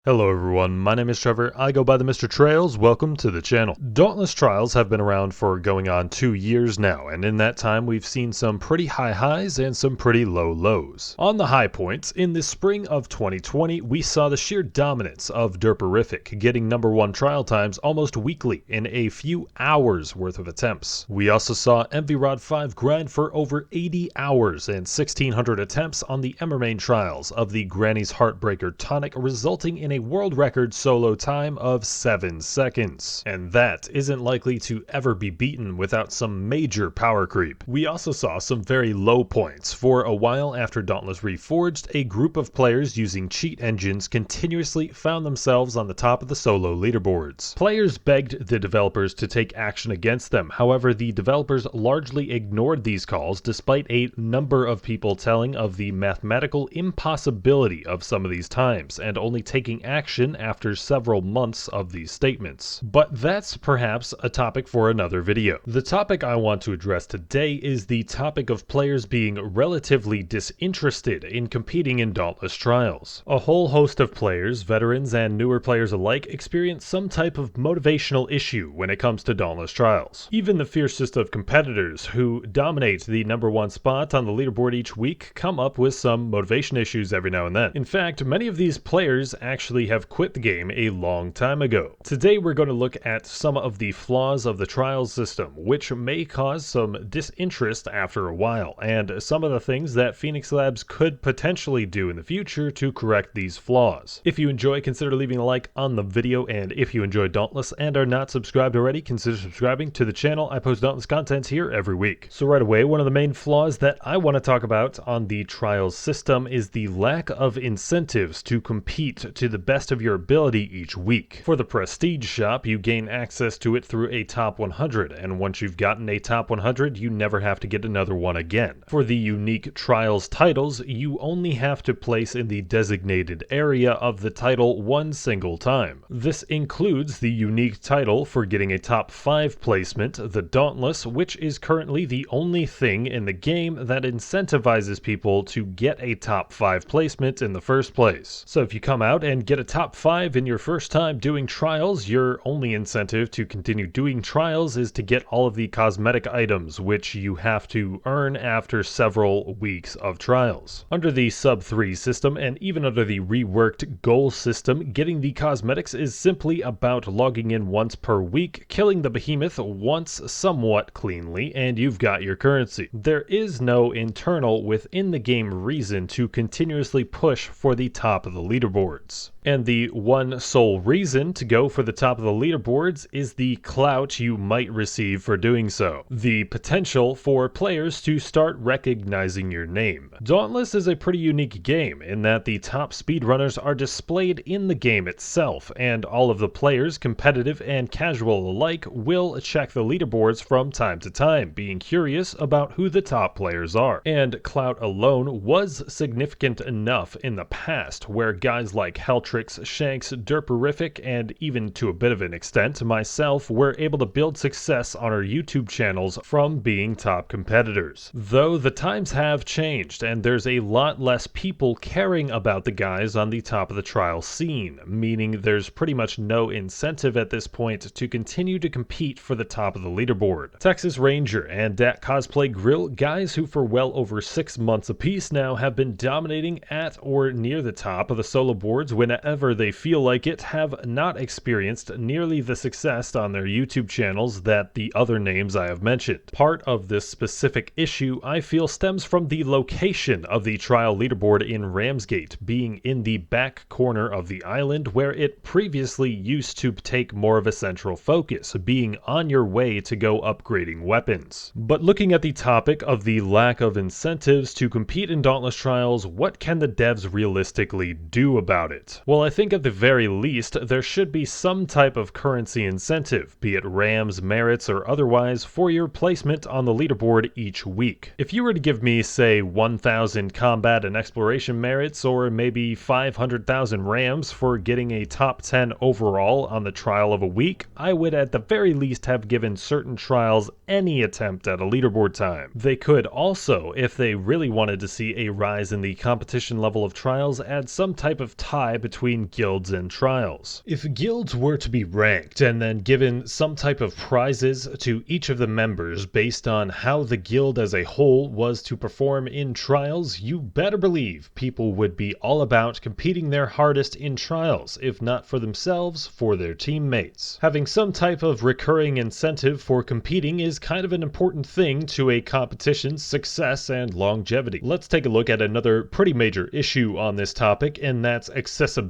Hello everyone, my name is Trevor, I go by TheMrTrails, welcome to the channel. Dauntless Trials have been around for going on 2 years now, and in that time we've seen some pretty high highs and some pretty low lows. On the high points, in the spring of 2020, we saw the sheer dominance of Derperific, getting #1 trial times almost weekly in a few hours worth of attempts. We also saw MVROD 5 grind for over 80 hours and 1600 attempts on the Emmermain trials of the Granny's Heartbreaker tonic, resulting in a world record solo time of 7 seconds. And that isn't likely to ever be beaten without some major power creep. We also saw some very low points. For a while after Dauntless Reforged, a group of players using cheat engines continuously found themselves on the top of the solo leaderboards. Players begged the developers to take action against them, however the developers largely ignored these calls despite a number of people telling of the mathematical impossibility of some of these times, and only taking action after several months of these statements. But that's perhaps a topic for another video. The topic I want to address today is the topic of players being relatively disinterested in competing in Dauntless Trials. A whole host of players, veterans and newer players alike, experience some type of motivational issue when it comes to Dauntless Trials. Even the fiercest of competitors who dominate the #1 spot on the leaderboard each week come up with some motivation issues every now and then. In fact, many of these players actually have quit the game a long time ago. Today we're going to look at some of the flaws of the trials system, which may cause some disinterest after a while, and some of the things that Phoenix Labs could potentially do in the future to correct these flaws. If you enjoy, consider leaving a like on the video, and if you enjoy Dauntless and are not subscribed already, consider subscribing to the channel. I post Dauntless content here every week. So right away, one of the main flaws that I want to talk about on the trials system is the lack of incentives to compete to the best of your ability each week. For the Prestige shop, you gain access to it through a top 100, and once you've gotten a top 100, you never have to get another one again. For the unique trials titles, you only have to place in the designated area of the title one single time. This includes the unique title for getting a top 5 placement, the Dauntless, which is currently the only thing in the game that incentivizes people to get a top 5 placement in the first place. So if you come out and get a top 5 in your first time doing trials, your only incentive to continue doing trials is to get all of the cosmetic items, which you have to earn after several weeks of trials. Under the sub 3 system, and even under the reworked goal system, getting the cosmetics is simply about logging in once per week, killing the behemoth once somewhat cleanly, and you've got your currency. There is no internal within the game reason to continuously push for the top of the leaderboards. And the one sole reason to go for the top of the leaderboards is the clout you might receive for doing so. The potential for players to start recognizing your name. Dauntless is a pretty unique game in that the top speedrunners are displayed in the game itself, and all of the players, competitive and casual alike, will check the leaderboards from time to time, being curious about who the top players are. And clout alone was significant enough in the past, where guys like Heltrix, Shanks, Derperific, and even to a bit of an extent myself were able to build success on our YouTube channels from being top competitors. Though the times have changed and there's a lot less people caring about the guys on the top of the trial scene, meaning there's pretty much no incentive at this point to continue to compete for the top of the leaderboard. Texas Ranger and Dat Cosplay Grill, guys who for well over 6 months apiece now have been dominating at or near the top of the solo boards whenever they feel like it, have not experienced nearly the success on their YouTube channels that the other names I have mentioned. Part of this specific issue I feel stems from the location of the trial leaderboard in Ramsgate being in the back corner of the island, where it previously used to take more of a central focus, being on your way to go upgrading weapons. But looking at the topic of the lack of incentives to compete in Dauntless Trials, what can the devs realistically do about it? Well, I think at the very least, there should be some type of currency incentive, be it rams, merits, or otherwise, for your placement on the leaderboard each week. If you were to give me, say, 1,000 combat and exploration merits, or maybe 500,000 rams for getting a top 10 overall on the trial of a week, I would at the very least have given certain trials any attempt at a leaderboard time. They could also, if they really wanted to see a rise in the competition level of trials, add some type of tie between between guilds and trials. If guilds were to be ranked and then given some type of prizes to each of the members based on how the guild as a whole was to perform in trials, you better believe people would be all about competing their hardest in trials, if not for themselves, for their teammates. Having some type of recurring incentive for competing is kind of an important thing to a competition's success and longevity. Let's take a look at another pretty major issue on this topic, and that's accessibility.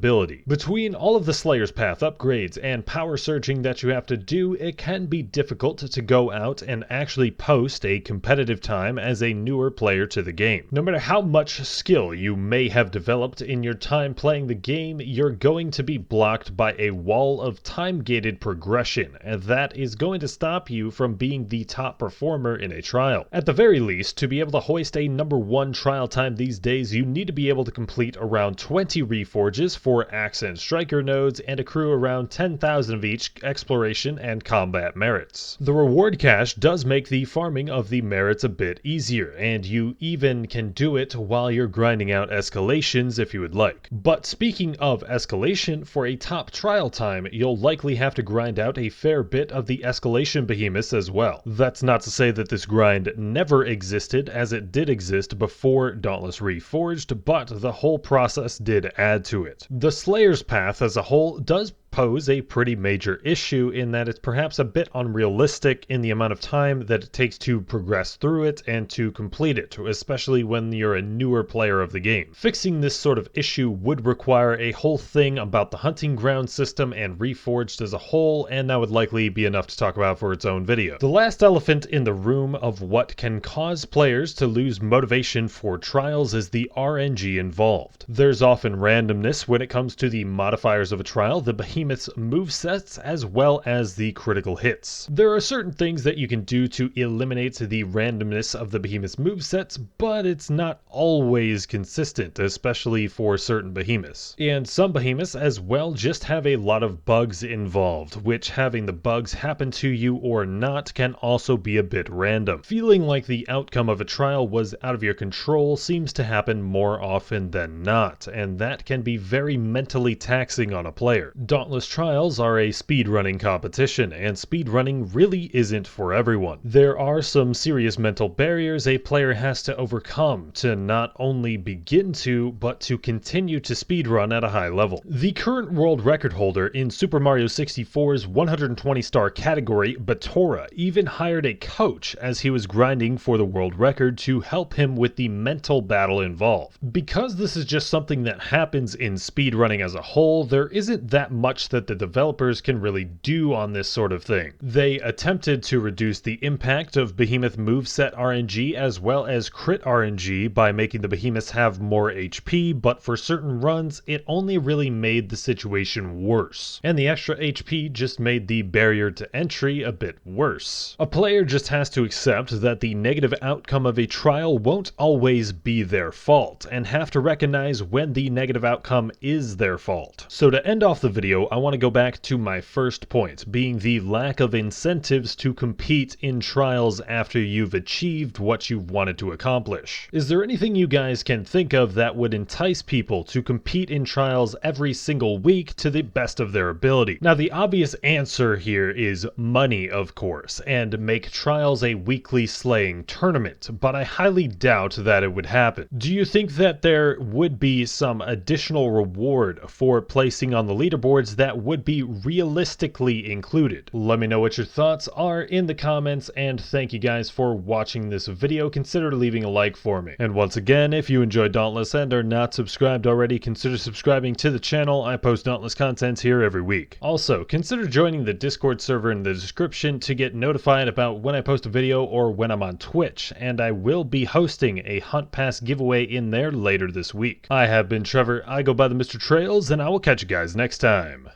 Between all of the Slayer's Path upgrades and power surging that you have to do, it can be difficult to go out and actually post a competitive time as a newer player to the game. No matter how much skill you may have developed in your time playing the game, you're going to be blocked by a wall of time-gated progression, and that is going to stop you from being the top performer in a trial. At the very least, to be able to hoist a #1 trial time these days, you need to be able to complete around 20 reforges for axe and striker nodes and accrue around 10,000 of each exploration and combat merits. The reward cache does make the farming of the merits a bit easier, and you even can do it while you're grinding out escalations if you would like. But speaking of escalation, for a top trial time, you'll likely have to grind out a fair bit of the escalation behemoths as well. That's not to say that this grind never existed, as it did exist before Dauntless Reforged, but the whole process did add to it. The Slayer's Path as a whole does pose a pretty major issue in that it's perhaps a bit unrealistic in the amount of time that it takes to progress through it and to complete it, especially when you're a newer player of the game. Fixing this sort of issue would require a whole thing about the hunting ground system and Reforged as a whole, and that would likely be enough to talk about for its own video. The last elephant in the room of what can cause players to lose motivation for trials is the RNG involved. There's often randomness when it comes to the modifiers of a trial, the behemoth's movesets, as well as the critical hits. There are certain things that you can do to eliminate the randomness of the behemoth's movesets, but it's not always consistent, especially for certain behemoths. And some behemoths as well just have a lot of bugs involved, which having the bugs happen to you or not can also be a bit random. Feeling like the outcome of a trial was out of your control seems to happen more often than not, and that can be very mentally taxing on a player. Dauntless Trials are a speedrunning competition, and speedrunning really isn't for everyone. There are some serious mental barriers a player has to overcome to not only begin to, but to continue to speedrun at a high level. The current world record holder in Super Mario 64's 120-star category, Batora, even hired a coach as he was grinding for the world record to help him with the mental battle involved. Because this is just something that happens in speedrunning as a whole, there isn't that much that the developers can really do on this sort of thing. They attempted to reduce the impact of behemoth moveset RNG as well as crit RNG by making the behemoths have more HP, but for certain runs it only really made the situation worse, and the extra HP just made the barrier to entry a bit worse. A player just has to accept that the negative outcome of a trial won't always be their fault, and have to recognize when the negative outcome is their fault. So to end off the video, I want to go back to my first point, being the lack of incentives to compete in trials after you've achieved what you've wanted to accomplish. Is there anything you guys can think of that would entice people to compete in trials every single week to the best of their ability? Now, the obvious answer here is money, of course, and make trials a weekly slaying tournament, but I highly doubt that it would happen. Do you think that there would be some additional reward for placing on the leaderboards that would be realistically included? Let me know what your thoughts are in the comments, and thank you guys for watching this video. Consider leaving a like for me. And once again, if you enjoyed Dauntless and are not subscribed already, consider subscribing to the channel. I post Dauntless content here every week. Also, consider joining the Discord server in the description to get notified about when I post a video or when I'm on Twitch, and I will be hosting a Hunt Pass giveaway in there later this week. I have been Trevor, I go by the Mr. Trails, and I will catch you guys next time.